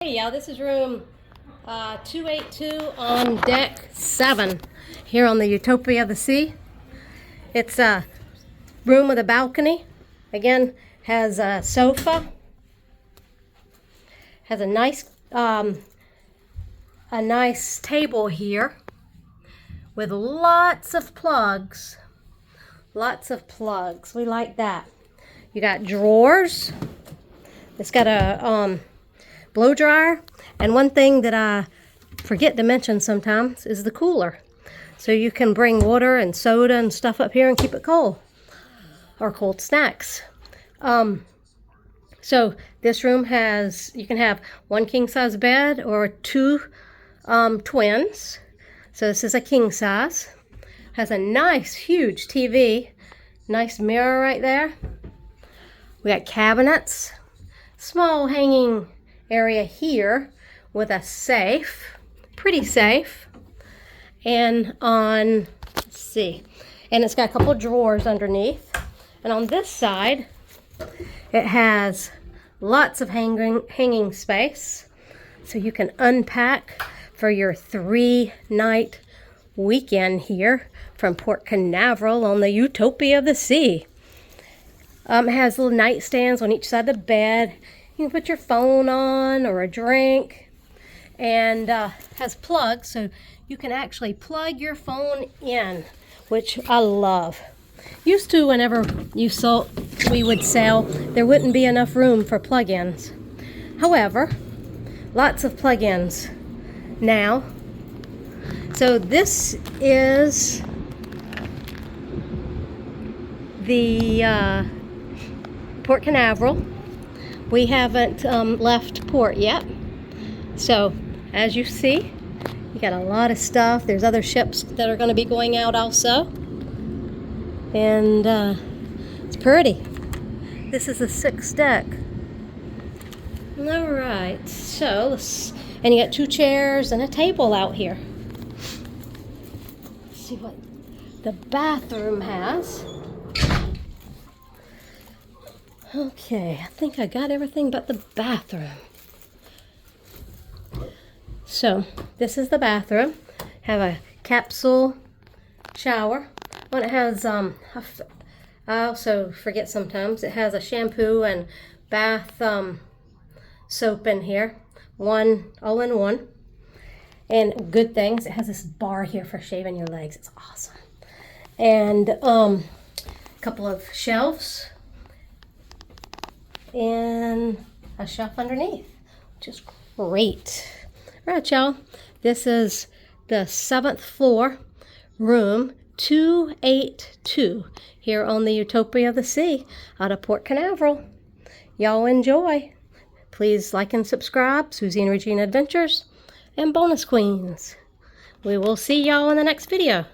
Hey y'all, this is room 282 on deck 7 here on the Utopia of the Sea. It's a room with a balcony. Again, has a sofa, has a nice table here with lots of plugs. Lots of plugs. We like that. You got drawers. It's got a blow dryer, and one thing that I forget to mention sometimes is the cooler, so you can bring water and soda and stuff up here and keep it cold, or cold snacks. So this room has, you can have one king size bed or two twins. So this is a king size. Has a nice huge TV, nice mirror right there. We got cabinets, small hanging area here with a safe, pretty safe, and let's see, and it's got a couple drawers underneath. And on this side it has lots of hanging space, so you can unpack for your 3-night weekend here from Port Canaveral on the Utopia of the Sea. It has little nightstands on each side of the bed. You can put your phone on or a drink, and has plugs, so you can actually plug your phone in, which I love. Used to, whenever we would sell, there wouldn't be enough room for plug-ins. However, lots of plug-ins now. So this is the Port Canaveral. We haven't left port yet. So as you see, you got a lot of stuff. There's other ships that are going to be going out also. And it's pretty. This is the 6th deck. All right, so and you got 2 chairs and a table out here. Let's see what the bathroom has. Okay, I think I got everything but the bathroom. So this is the bathroom. Have a capsule shower. Well, it has I also forget sometimes, it has a shampoo and bath soap in here, all in one. And good things, it has this bar here for shaving your legs. It's awesome. And a couple of shelves and a shelf underneath, which is great. All right, y'all, this is the 7th floor, room 282 here on the Utopia of the Sea out of Port Canaveral. Y'all enjoy. Please like and subscribe. Susie and Regina Adventures and Bonus Queens. We will see y'all in the next video.